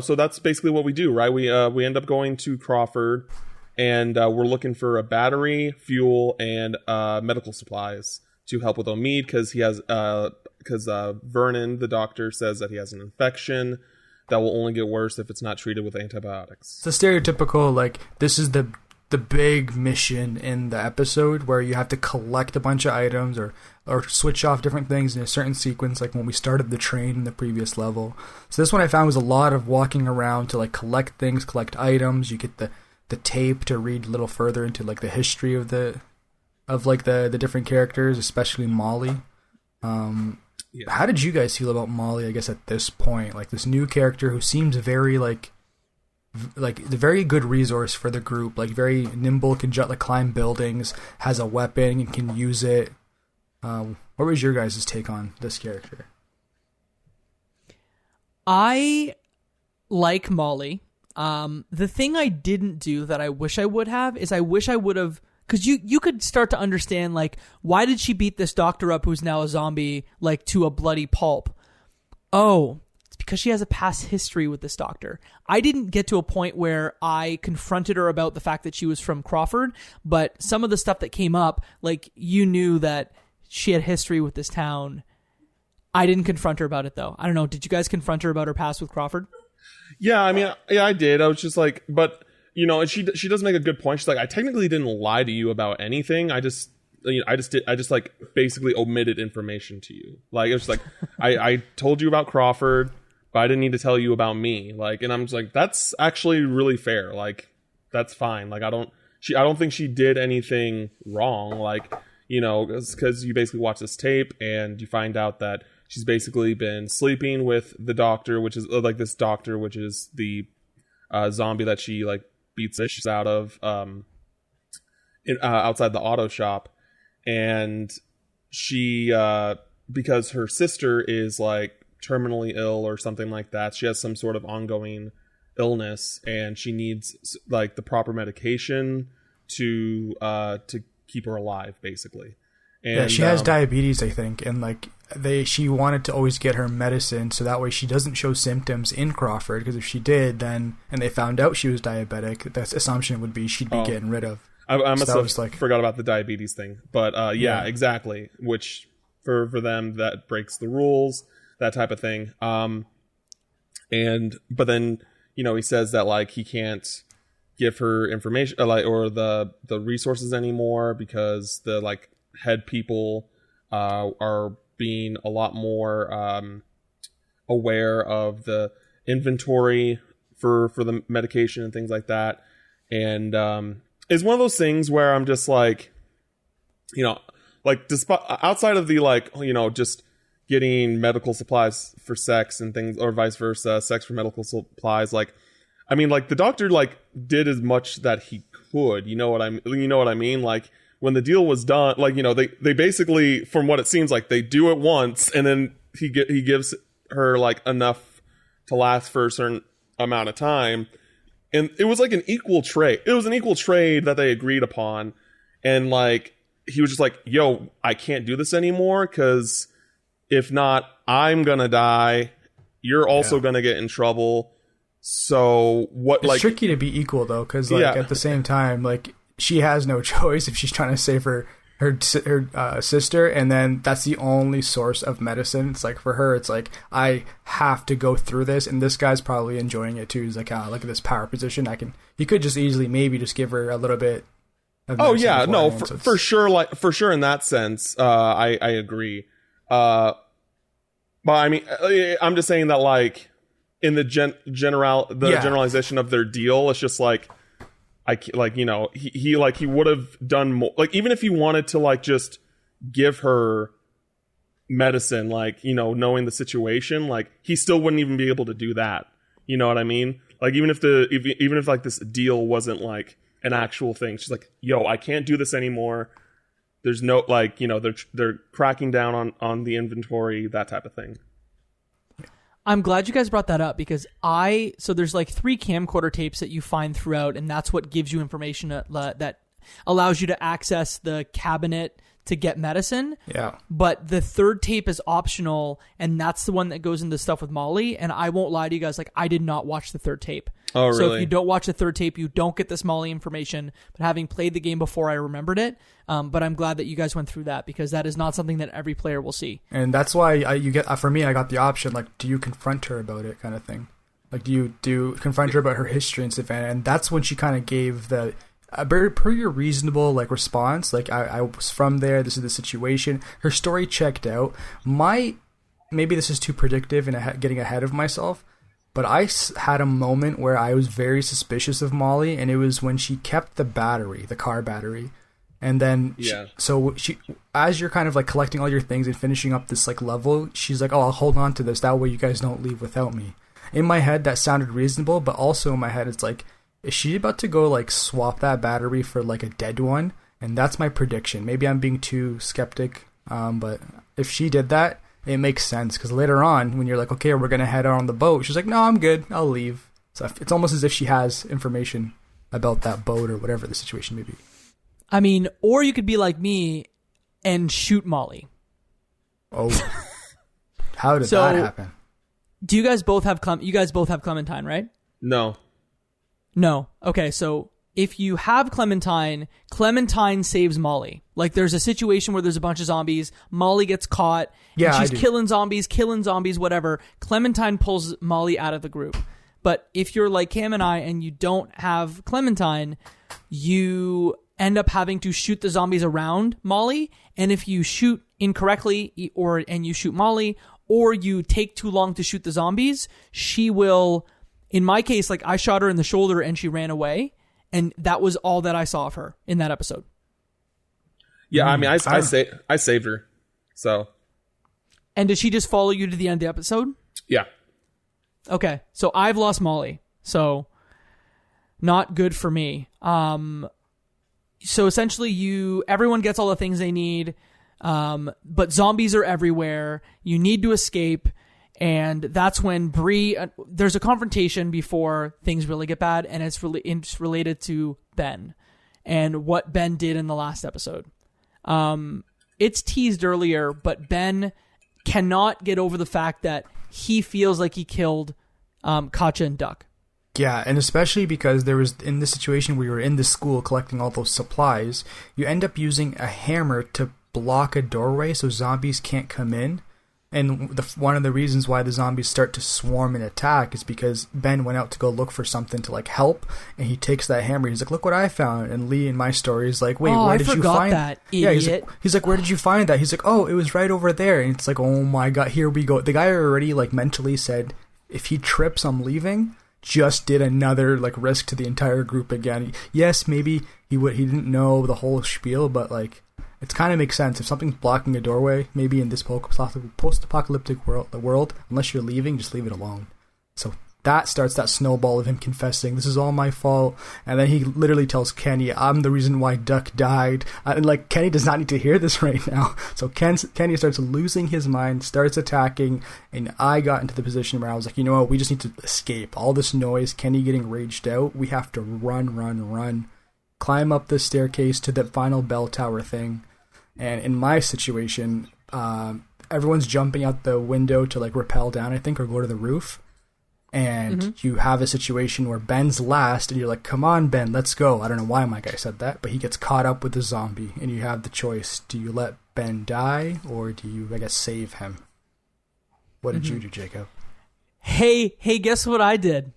so that's basically what we do, right? We end up going to Crawford and we're looking for a battery, fuel, and medical supplies to help with Omid because Vernon, the doctor, says that he has an infection that will only get worse if it's not treated with antibiotics. It's a stereotypical, like, this is the big mission in the episode where you have to collect a bunch of items or switch off different things in a certain sequence, like when we started the train in the previous level. So this one I found was a lot of walking around to, like, collect things, collect items. You get the tape to read a little further into, like, the history of the different characters, especially Molly. Yeah. How did you guys feel about Molly, I guess, at this point? Like, this new character who seems very, like the very good resource for the group, like, very nimble, can climb buildings, has a weapon, and can use it. What was your guys' take on this character? I like Molly. The thing I didn't do that I wish I would have is I wish I would have... Because you could start to understand, like, why did she beat this doctor up who's now a zombie, like, to a bloody pulp? Oh, it's because she has a past history with this doctor. I didn't get to a point where I confronted her about the fact that she was from Crawford, but some of the stuff that came up, like you knew that she had history with this town. I didn't confront her about it, though. I don't know. Did you guys confront her about her past with Crawford? Yeah, I mean, yeah, I did. I was just like, but, you know, and she does make a good point. She's like, I technically didn't lie to you about anything. I just like basically omitted information to you. Like, it was like, I told you about Crawford, but I didn't need to tell you about me. Like, and I'm just like, that's actually really fair. Like, that's fine. Like, I don't think she did anything wrong. Like, you know, because you basically watch this tape and you find out that she's basically been sleeping with the doctor, which is like this doctor, which is the zombie that she like beats the shit out of outside the auto shop. And she, because her sister is like terminally ill or something like that, she has some sort of ongoing illness, and she needs like the proper medication to keep her alive, basically. And, yeah, she has diabetes, I think, and like she wanted to always get her medicine so that way she doesn't show symptoms in Crawford, because if she did, then and they found out she was diabetic, the assumption would be she'd be getting rid of. I must have forgot about the diabetes thing, but yeah, exactly. Which for them that breaks the rules, that type of thing. But then you know he says that like he can't give her information or the resources anymore because the like head people are being a lot more aware of the inventory for the medication and things like that, and it's one of those things where I'm just like, you know, like despite outside of the like, you know, just getting medical supplies for sex and things, or vice versa, sex for medical supplies, like, I mean, like the doctor like did as much that he could, you know what I mean? Like when the deal was done, like, you know, they basically, from what it seems like, they do it once and then he gives her like enough to last for a certain amount of time. And it was like an equal trade. It was an equal trade that they agreed upon. And like, he was just like, yo, I can't do this anymore, because if not, I'm going to die. You're also going to get in trouble. So what, it's tricky to be equal though, because like at the same time, like she has no choice if she's trying to save her sister, and then that's the only source of medicine. It's like for her, it's like I have to go through this, and this guy's probably enjoying it too. He's like, look at this power position. You could just easily maybe just give her a little bit of oh yeah, no, for sure, like for sure in that sense, I agree. But I mean, I'm just saying that like in the generalization of their deal, it's just like you know, he would have done more, like even if he wanted to like just give her medicine, like, you know, knowing the situation, like he still wouldn't even be able to do that. You know what I mean? Like even if like this deal wasn't like an actual thing, she's like, yo, I can't do this anymore. There's no, like, you know, they're cracking down on the inventory, that type of thing. I'm glad you guys brought that up, because so there's like 3 camcorder tapes that you find throughout, and that's what gives you information that allows you to access the cabinet to get medicine. Yeah. But the 3rd tape is optional, and that's the one that goes into stuff with Molly. And I won't lie to you guys, like I did not watch the 3rd tape. Oh, really? So if you don't watch the 3rd tape, you don't get this Molly information. But having played the game before, I remembered it. But I'm glad that you guys went through that, because that is not something that every player will see. And that's why for me, I got the option, like, do you confront her about it, kind of thing. Like, do you confront her about her history in Savannah? And that's when she kind of gave the per your reasonable like response. Like, I was from there. This is the situation. Her story checked out. Maybe this is too predictive and getting ahead of myself, but I had a moment where I was very suspicious of Molly, and it was when she kept the car battery. And then, she, as you're kind of like collecting all your things and finishing up this like level, she's like, oh, I'll hold on to this. That way you guys don't leave without me. In my head, that sounded reasonable, but also in my head, it's like, is she about to go like swap that battery for like a dead one? And that's my prediction. Maybe I'm being too skeptic, but if she did that, it makes sense, because later on, when you're like, okay, we're going to head out on the boat, she's like, no, I'm good. I'll leave. So it's almost as if she has information about that boat or whatever the situation may be. I mean, or you could be like me and shoot Molly. Oh. How did that happen? Do you guys both have Clementine, right? No. No. Okay, so if you have Clementine saves Molly. Like, there's a situation where there's a bunch of zombies, Molly gets caught, Yeah, and she's killing zombies, whatever. Clementine pulls Molly out of the group. But if you're like Cam and I and you don't have Clementine, you end up having to shoot the zombies around Molly, and if you shoot incorrectly and you shoot Molly, or you take too long to shoot the zombies, she will, in my case, like, I shot her in the shoulder and she ran away, and that was all that I saw of her in that episode. Yeah, I mean, I saved her, so. And did she just follow you to the end of the episode? Yeah. Okay, so I've lost Molly, so not good for me. So essentially, everyone gets all the things they need, but zombies are everywhere. You need to escape, and that's when Bree. There's a confrontation before things really get bad, and it's related to Ben and what Ben did in the last episode. It's teased earlier, but Ben cannot get over the fact that he feels like he killed Katja and Duck. Yeah, and especially because there was, in this situation where you were in the school collecting all those supplies, you end up using a hammer to block a doorway so zombies can't come in. And one of the reasons why the zombies start to swarm and attack is because Ben went out to go look for something to, like, help, and he takes that hammer. He's like, "Look what I found." And Lee, in my story, is like, "Wait, where did you find that? Idiot." Yeah, he's like, "Where did you find that?" He's like, "Oh, it was right over there." And it's like, "Oh my god, here we go." The guy already, like, mentally said, if he trips, I'm leaving. Just did another, like, risk to the entire group again. Yes, maybe he didn't know the whole spiel, but, like, it kind of makes sense. If something's blocking a doorway, maybe in this post-apocalyptic world, unless you're leaving, just leave it alone. So that starts that snowball of him confessing, "This is all my fault." And then he literally tells Kenny, "I'm the reason why Duck died." And, like, Kenny does not need to hear this right now. So Kenny starts losing his mind, starts attacking, and I got into the position where I was like, you know what, we just need to escape. All this noise, Kenny getting raged out, we have to run, climb up the staircase to the final bell tower thing. And in my situation, everyone's jumping out the window to, like, rappel down, I think, or go to the roof. And you have a situation where Ben's last, and you're like, "Come on, Ben, let's go." I don't know why my guy said that, but he gets caught up with the zombie, and you have the choice. Do you let Ben die, or do you, I guess, save him? What did you do, Jacob? Hey, guess what I did?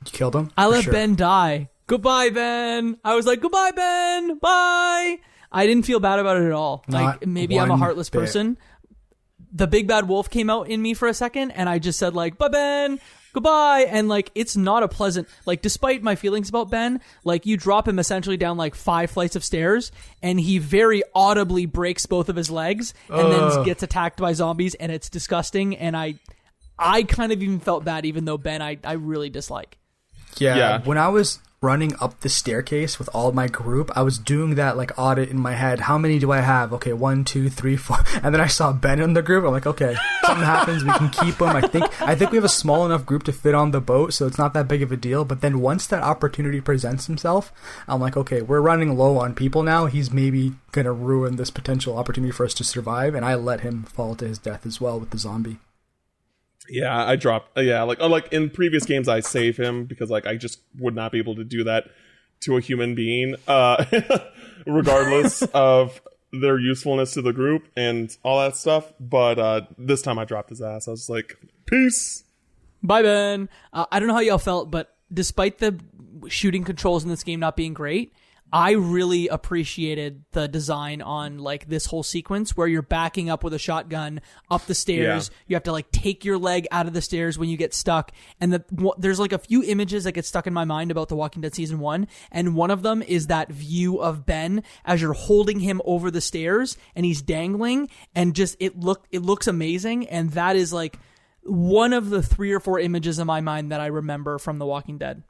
You killed him? I let Ben die. Goodbye, Ben. I was like, "Goodbye, Ben. Bye." I didn't feel bad about it at all. Like, maybe I'm a heartless person. The big bad wolf came out in me for a second, and I just said, like, "Bye, Ben, goodbye." And, like, it's not a pleasant, like, despite my feelings about Ben, like, you drop him essentially down, like, 5 flights of stairs, and he very audibly breaks both of his legs, and then gets attacked by zombies, and it's disgusting. And I kind of even felt bad, even though Ben I really dislike. Yeah. When I was running up the staircase with all my group, I was doing that, like, audit in my head. How many do I have? Okay, 1, 2, 3, 4. And then I saw Ben in the group. I'm like, okay, something happens, we can keep him. I think we have a small enough group to fit on the boat, so it's not that big of a deal. But then once that opportunity presents himself, I'm like, okay, we're running low on people now. He's maybe gonna ruin this potential opportunity for us to survive. And I let him fall to his death as well with the zombie. Yeah, I dropped. Like in previous games, I save him because, like, I just would not be able to do that to a human being, regardless of their usefulness to the group and all that stuff. But this time, I dropped his ass. I was like, "Peace, bye, Ben." I don't know how y'all felt, but despite the shooting controls in this game not being great, I really appreciated the design on, like, this whole sequence where you're backing up with a shotgun up the stairs. Yeah. You have to, like, take your leg out of the stairs when you get stuck. And there's, like, a few images that get stuck in my mind about The Walking Dead Season 1. And one of them is that view of Ben as you're holding him over the stairs and he's dangling. And just, it looks amazing. And that is, like, one of the 3 or 4 images in my mind that I remember from The Walking Dead.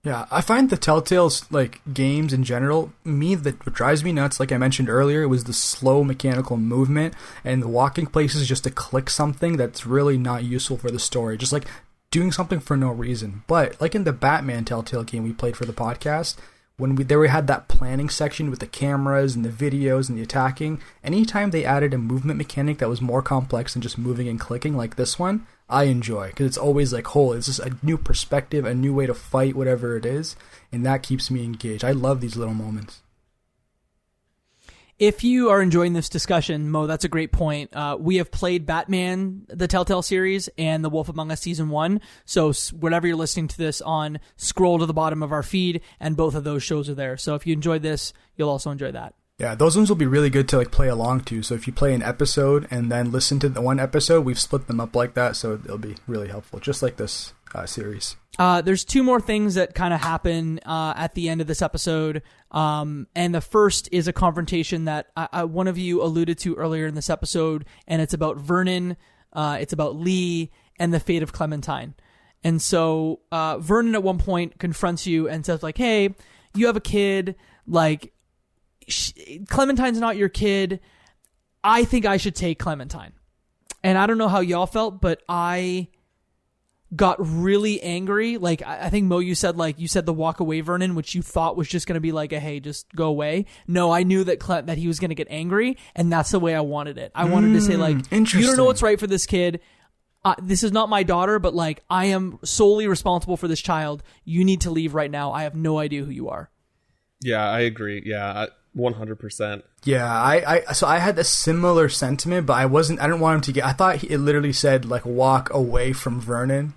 Yeah, I find the Telltale's, like, games in general, what drives me nuts, like I mentioned earlier, was the slow mechanical movement and the walking places just to click something that's really not useful for the story. Just, like, doing something for no reason. But, like in the Batman Telltale game we played for the podcast, when we had that planning section with the cameras and the videos and the attacking, anytime they added a movement mechanic that was more complex than just moving and clicking like this one, I enjoy, because it's always like, it's just a new perspective, a new way to fight, whatever it is, and that keeps me engaged. I love these little moments. If you are enjoying this discussion, Mo, that's a great point. We have played Batman, the Telltale series, and The Wolf Among Us Season 1. So whatever you're listening to this on, scroll to the bottom of our feed, and both of those shows are there. So if you enjoyed this, you'll also enjoy that. Yeah, those ones will be really good to like play along to. So if you play an episode and then listen to the one episode, we've split them up like that, so it'll be really helpful, just like this series. There's two more things that kind of happen at the end of this episode. And the first is a confrontation that one of you alluded to earlier in this episode, and it's about Vernon, it's about Lee, and the fate of Clementine. And so Vernon at one point confronts you and says, like, hey, you have a kid, like, Clementine's not your kid. I think I should take Clementine. And I don't know how y'all felt, but I got really angry. Like, I think, Mo, you said the walk away Vernon, which you thought was just going to be like a, hey, just go away. No, I knew that he was going to get angry, and that's the way I wanted it. I wanted to say, like, you don't know what's right for this kid. This is not my daughter, but, like, I am solely responsible for this child. You need to leave right now. I have no idea who you are. Yeah, I agree. Yeah, 100%. Yeah, so I had a similar sentiment, but I didn't want him to get, I thought it literally said, like, walk away from Vernon.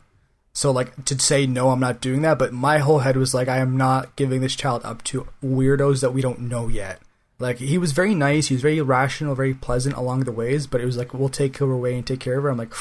So, like, to say, no, I'm not doing that, but my whole head was like, I am not giving this child up to weirdos that we don't know yet. Like, he was very nice, he was very rational, very pleasant along the ways, but it was like, we'll take her away and take care of her. I'm like,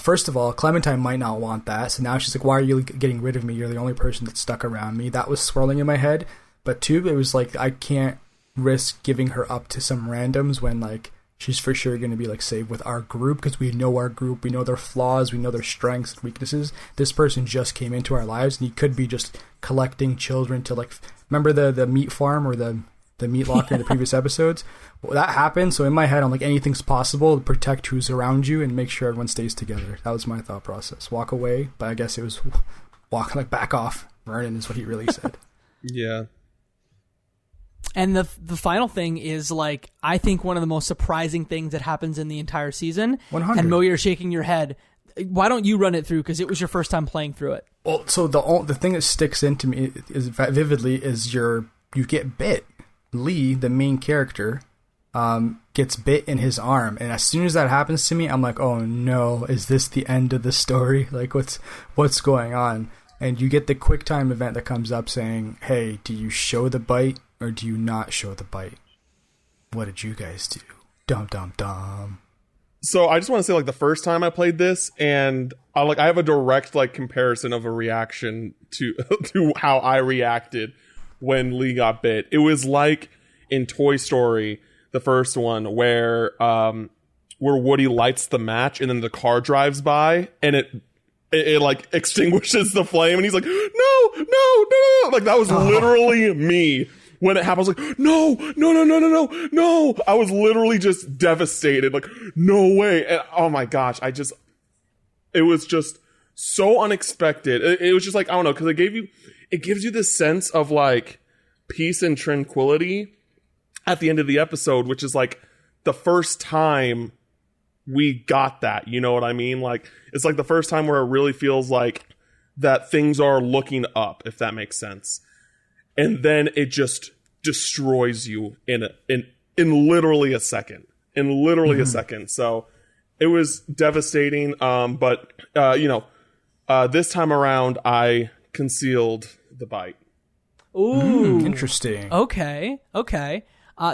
first of all, Clementine might not want that, so now she's like, why are you getting rid of me? You're the only person that's stuck around me. That was swirling in my head. But two, it was like, I can't risk giving her up to some randoms when, like, she's for sure going to be, like, saved with our group, because we know our group, we know their flaws, we know their strengths and weaknesses. This person just came into our lives, and he could be just collecting children to, like, remember the meat farm or the meat locker in the previous episodes? Well, that happened, so in my head, I'm like, anything's possible to protect who's around you and make sure everyone stays together. That was my thought process. Walk away, but I guess it was back off. Vernon is what he really said. Yeah. And the final thing is, like, I think one of the most surprising things that happens in the entire season. 100. And Mo, you're shaking your head. Why don't you run it through? Because it was your first time playing through it. Well, so the thing that sticks into me is vividly is you get bit. Lee, the main character, gets bit in his arm, and as soon as that happens to me, I'm like, oh no, is this the end of the story? Like, what's going on? And you get the quick time event that comes up saying, hey, do you show the bite or do you not show the bite? What did you guys do? Dum dum dum. So I just want to say, like, the first time I played this, and I have a direct, like, comparison of a reaction to to how I reacted when Lee got bit. It was like in Toy Story, the first one, where Woody lights the match and then the car drives by and it like extinguishes the flame, and he's like, no, like, that was literally me when it happened. I was like, no. I was literally just devastated, like, no way. And oh my gosh, it was just so unexpected. It was just like, I don't know, because it gives you this sense of, like, peace and tranquility at the end of the episode, which is, like, the first time we got that, you know what I mean? Like, it's like the first time where it really feels like that things are looking up, if that makes sense. And then it just destroys you in literally a second. A second. So it was devastating. But this time around, I concealed the bite. Ooh, interesting. Okay.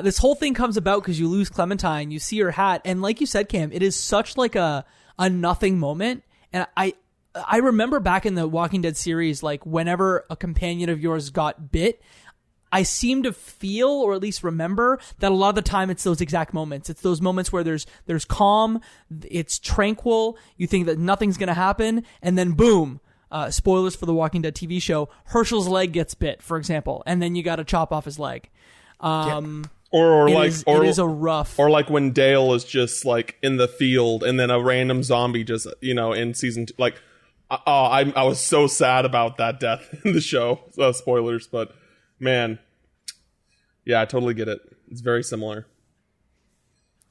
This whole thing comes about because you lose Clementine, you see her hat, and like you said, Cam, it is such like a nothing moment. And I remember back in the Walking Dead series, like, whenever a companion of yours got bit, I seem to feel, or at least remember, that a lot of the time it's those exact moments. It's those moments where there's calm, it's tranquil, you think that nothing's going to happen, and then boom, spoilers for the Walking Dead TV show, Herschel's leg gets bit, for example, and then you got to chop off his leg. It is a rough. Or like when Dale is just, like, in the field, and then a random zombie just, in season 2, like, I was so sad about that death in the show. Spoilers, but Man. Yeah, I totally get it. It's very similar.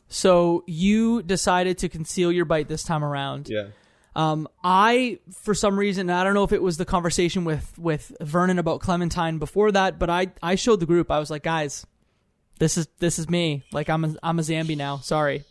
So you decided to conceal your bite this time around. Yeah. I, for some reason, I don't know if it was the conversation with Vernon about Clementine before that, but I showed the group. I was like, guys, this is me. Like, I'm a Zambi now. Sorry.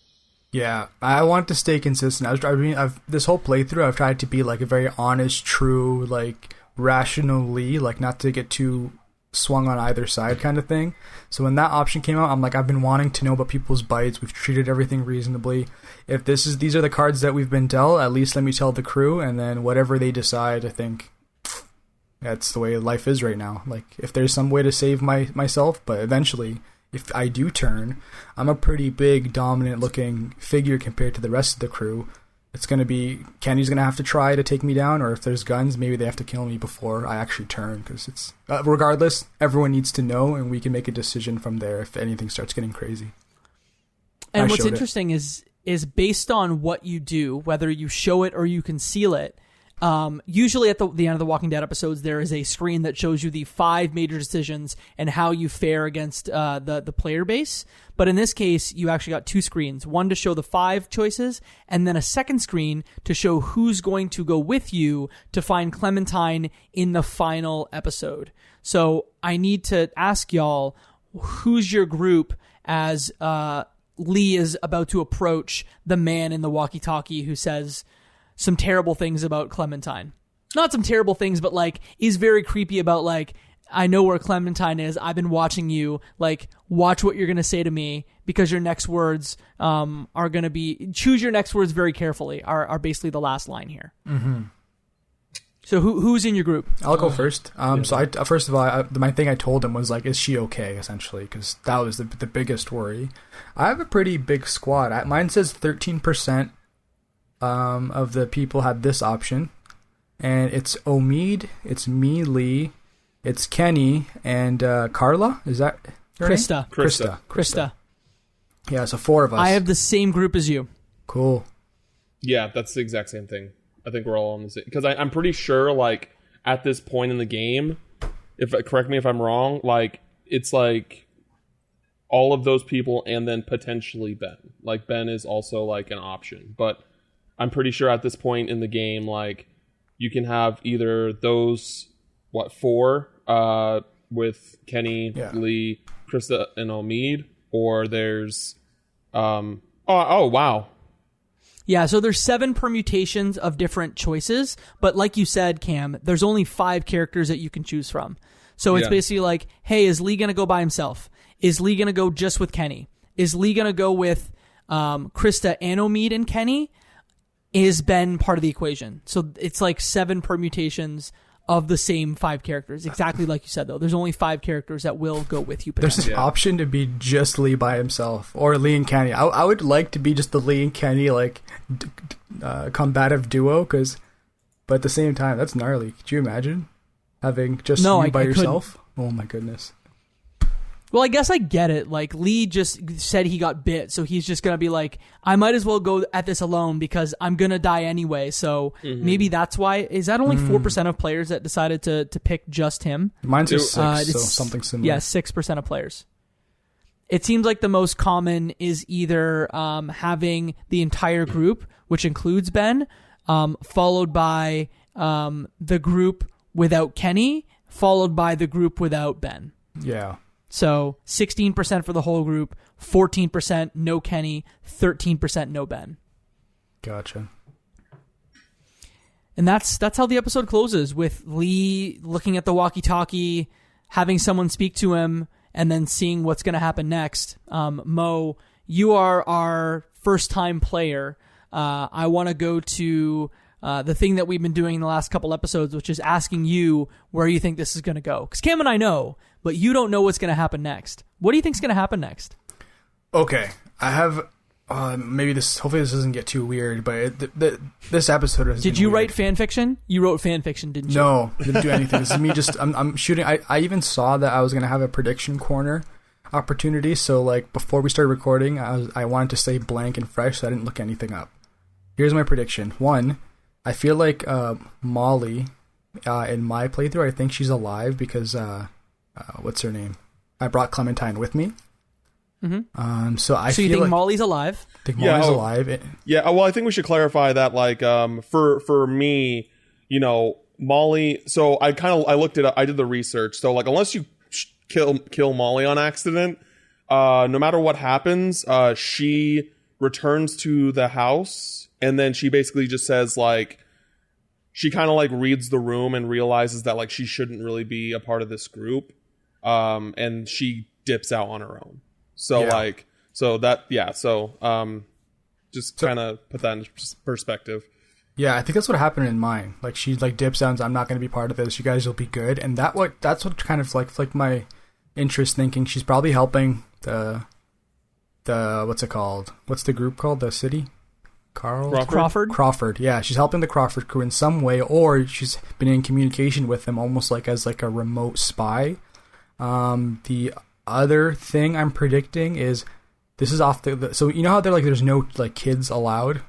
Yeah, I want to stay consistent. I've this whole playthrough, I've tried to be like a very honest, true, like rationally, like not to get too swung on either side kind of thing. So when that option came out, I'm like, I've been wanting to know about people's bites. We've treated everything reasonably. If these are the cards that we've been dealt, at least let me tell the crew, and then whatever they decide, I think that's the way life is right now. Like, if there's some way to save myself, but eventually, if I do turn, I'm a pretty big, dominant-looking figure compared to the rest of the crew. It's going to be, Kenny's going to have to try to take me down, or if there's guns, maybe they have to kill me before I actually turn, because it's, regardless, everyone needs to know, and we can make a decision from there if anything starts getting crazy. And what's interesting is based on what you do, whether you show it or you conceal it, usually at the end of the Walking Dead episodes, there is a screen that shows you the 5 major decisions and how you fare against the player base. But in this case, you actually got 2 screens, one to show the 5 choices, and then a second screen to show who's going to go with you to find Clementine in the final episode. So I need to ask y'all, who's your group as Lee is about to approach the man in the walkie-talkie who says some terrible things about Clementine. Not some terrible things, but like, he's very creepy about like, I know where Clementine is. I've been watching you. Like, watch what you're going to say to me, because your next words are going to be, choose your next words very carefully, are basically the last line here. Mm-hmm. So who's in your group? I'll go first. So first of all, my thing I told him was like, is she okay, essentially, because that was the biggest worry. I have a pretty big squad. Mine says 13% of the people had this option, and it's Omid, it's me, Lee, it's Kenny, and Carla. Is that her name? Krista. Yeah, so 4 of us. I have the same group as you. Cool. Yeah, that's the exact same thing. I think we're all on the same, because I'm pretty sure, like, at this point in the game, correct me if I'm wrong, like, it's like all of those people and then potentially Ben. Like, Ben is also like an option, but I'm pretty sure at this point in the game, like, you can have either those 4 with Kenny, Lee, Krista, and Omid, or there's oh wow. Yeah, so there's 7 permutations of different choices, but like you said, Cam, there's only 5 characters that you can choose from. So it's basically like, hey, is Lee going to go by himself? Is Lee going to go just with Kenny? Is Lee going to go with Krista and Omid and Kenny? Is Ben part of the equation? So it's like 7 permutations of the same 5 characters. Exactly like you said, though. There's only 5 characters that will go with you. There's an option to be just Lee by himself, or Lee and Kenny. I would like to be just the Lee and Kenny, like, combative duo, but at the same time, that's gnarly. Could you imagine having just you by yourself? Couldn't. Oh my goodness. Well, I guess I get it. Like, Lee just said he got bit, so he's just going to be like, I might as well go at this alone because I'm going to die anyway. So maybe that's why. Is that only 4% of players that decided to pick just him? Mine's just 6, so something similar. Yeah, 6% of players. It seems like the most common is either having the entire group, which includes Ben, followed by the group without Kenny, followed by the group without Ben. Yeah. So 16% for the whole group, 14% no Kenny, 13% no Ben. Gotcha. And that's how the episode closes, with Lee looking at the walkie-talkie, having someone speak to him, and then seeing what's going to happen next. Mo, you are our first-time player. I want to go to the thing that we've been doing in the last couple episodes, which is asking you where you think this is going to go. Because Cam and I know, but you don't know what's going to happen next. What do you think is going to happen next? Okay, I have hopefully this doesn't get too weird, but this episode has Did you write fan fiction? You wrote fan fiction, didn't you? No, I didn't do anything. This is me just, I'm shooting. I even saw that I was going to have a prediction corner opportunity, so like before we started recording, I wanted to stay blank and fresh, so I didn't look anything up. Here's my prediction. 1, I feel like Molly in my playthrough, I think she's alive because what's her name? I brought Clementine with me. Mm-hmm. So you think like Molly's alive? I think Molly's alive. Yeah. Well, I think we should clarify that. Like, for me, Molly. So I looked it up. I did the research. So like, unless you kill Molly on accident, no matter what happens, she returns to the house, and then she basically just says like, she kind of like reads the room and realizes that like she shouldn't really be a part of this group, and she dips out on her own. So just kind of put that in perspective. Yeah, I think that's what happened in mine. Like she like dips out and says, I'm not going to be part of this. You guys will be good, and that's what kind of like my interest, thinking she's probably helping the what's it called? What's the group called? The city? Crawford. Yeah, she's helping the Crawford crew in some way, or she's been in communication with them almost like as like a remote spy. The other thing I'm predicting is this is off so you know how they're like there's no like kids allowed?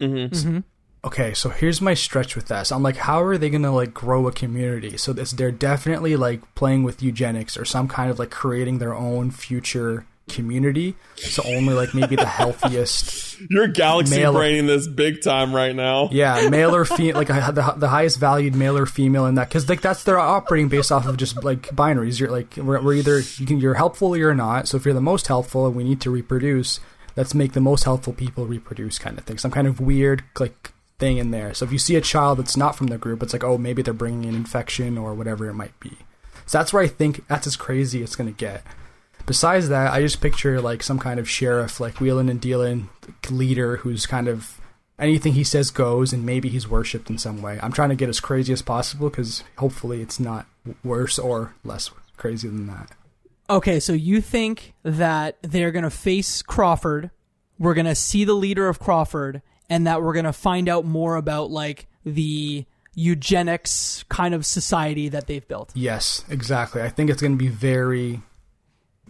Mm-hmm. Mm-hmm. Okay, so here's my stretch with that. So I'm like, how are they gonna like grow a community? So they're definitely like playing with eugenics or some kind of like creating their own future community. So only like maybe the healthiest. You're galaxy braining this big time right now. Yeah, male or female, like the highest valued male or female in that, because like that's their operating based off of just like binaries. You're like we're either you're helpful or you're not. So if you're the most helpful and we need to reproduce, let's make the most helpful people reproduce, kind of thing. Some kind of weird like thing in there. So if you see a child that's not from the group, it's like, oh, maybe they're bringing an infection or whatever it might be. So that's where I think that's as crazy it's going to get. Besides that, I just picture like some kind of sheriff, like wheeling and dealing leader who's kind of anything he says goes, and maybe he's worshipped in some way. I'm trying to get as crazy as possible because hopefully it's not worse or less crazy than that. Okay, so you think that they're going to face Crawford, we're going to see the leader of Crawford, and that we're going to find out more about like the eugenics kind of society that they've built. Yes, exactly. I think it's going to be very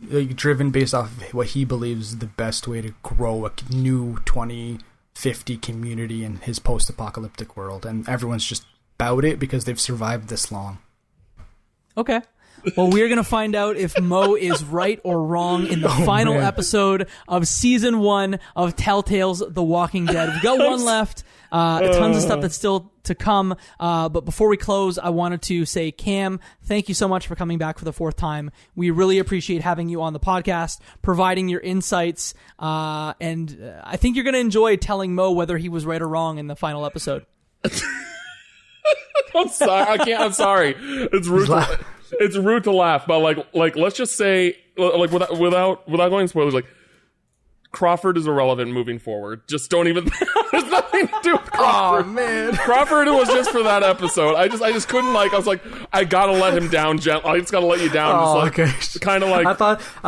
like, driven based off of what he believes is the best way to grow a new 2050 community in his post-apocalyptic world. And everyone's just about it because they've survived this long. Okay. Well, we're going to find out if Mo is right or wrong in the final episode of Season 1 of Telltale's The Walking Dead. We've got one left. Tons of stuff that's still to come. But before we close, I wanted to say, Cam, thank you so much for coming back for the fourth time. We really appreciate having you on the podcast, providing your insights. And I think you're going to enjoy telling Mo whether he was right or wrong in the final episode. I'm sorry. I can't. I'm sorry. It's rude. It's rude to laugh, but like let's just say like without going spoilers, like Crawford is irrelevant moving forward. Just don't even. There's nothing to do with Crawford. Oh man, Crawford was just for that episode. I just couldn't like. I was like, I gotta let him down gently. I just gotta let you down. Oh, just like, okay. Kind of like. I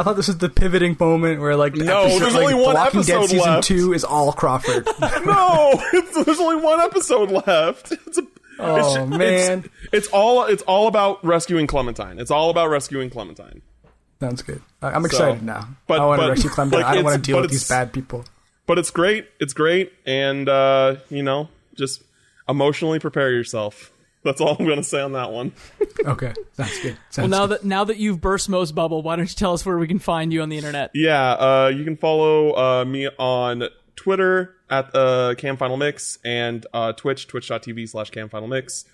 thought this was the pivoting moment where like no, there's only one Walking episode Dead season left. 2 is all Crawford. No, there's only one episode left. Man, it's all about rescuing Clementine. It's all about rescuing Clementine. Sounds good. I'm excited now. But I want to rescue Clementine. Like, I don't want to deal with these bad people. But it's great. It's great, and just emotionally prepare yourself. That's all I'm going to say on that one. Okay, sounds good. Now that you've burst Mo's bubble, why don't you tell us where we can find you on the internet? Yeah, you can follow me on Twitter at Cam Final Mix and twitch.tv/Cam Final Mix.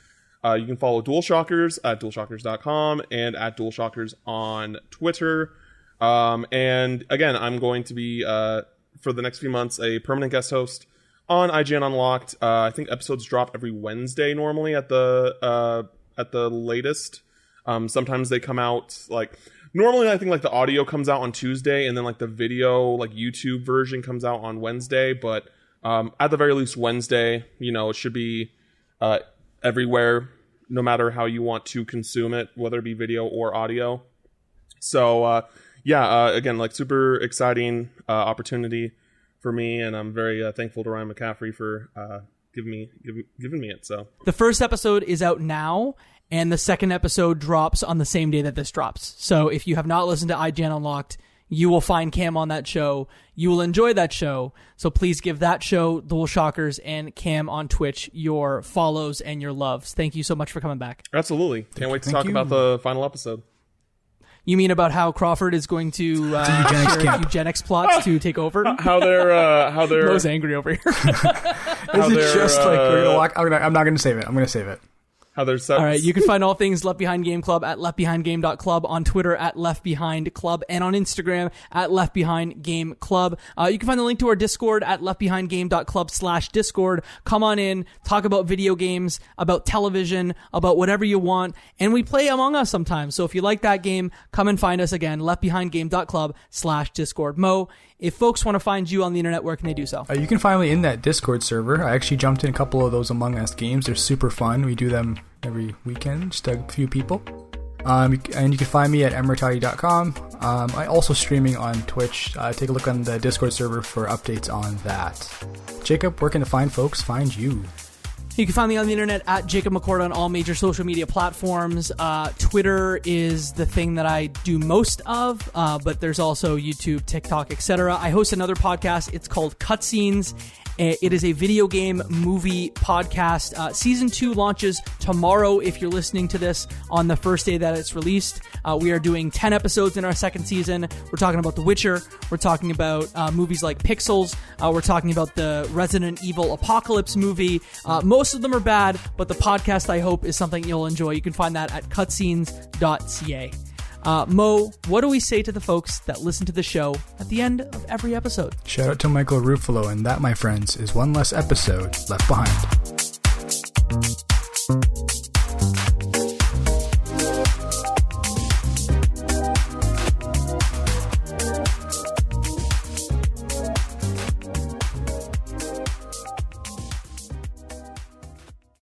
You can follow DualShockers at DualShockers.com and at DualShockers on Twitter. And again, I'm going to be for the next few months a permanent guest host on IGN Unlocked. I think episodes drop every Wednesday normally at the latest. Sometimes they come out like. Normally, I think like the audio comes out on Tuesday, and then like the video, like YouTube version, comes out on Wednesday. But at the very least, Wednesday, it should be everywhere, no matter how you want to consume it, whether it be video or audio. So again, like super exciting opportunity for me, and I'm very thankful to Ryan McCaffrey for giving me it. So the first episode is out now. And the second episode drops on the same day that this drops. So if you have not listened to IGN Unlocked, you will find Cam on that show. You will enjoy that show. So please give that show, DualShockers, and Cam on Twitch your follows and your loves. Thank you so much for coming back. Absolutely. Can't wait to talk about the final episode. You mean about how Crawford is going to eugenics plots to take over? How they're Mo's angry over here. Is it just like we're gonna walk? I'm not gonna save it. I'm gonna save it. All right, you can find all things Left Behind Game Club at leftbehindgame.club, on Twitter at leftbehindclub, and on Instagram at leftbehindgameclub. You can find the link to our Discord at leftbehindgame.club/Discord. Come on in, talk about video games, about television, about whatever you want, and we play Among Us sometimes. So if you like that game, come and find us again, leftbehindgame.club/Discord. Mo, if folks want to find you on the internet, where can they do so? You can find me in that Discord server. I actually jumped in a couple of those Among Us games. They're super fun. We do them every weekend, just a few people. And you can find me at emertati.com. I also streaming on Twitch. Take a look on the Discord server for updates on that. Jacob, where can the fine folks find you? You can find me on the internet at Jacob McCord on all major social media platforms. Twitter is the thing that I do most of, but there's also YouTube, TikTok, etc. I host another podcast. It's called Cutscenes. It is a video game movie podcast. Season 2 launches tomorrow if you're listening to this on the first day that it's released. We are doing 10 episodes in our second season. We're talking about The Witcher. We're talking about movies like Pixels. We're talking about the Resident Evil Apocalypse movie. Most of them are bad, but the podcast, I hope, is something you'll enjoy. You can find that at cutscenes.ca. Mo, what do we say to the folks that listen to the show at the end of every episode? Shout out to Michael Ruffalo, and that, my friends, is one less episode left behind.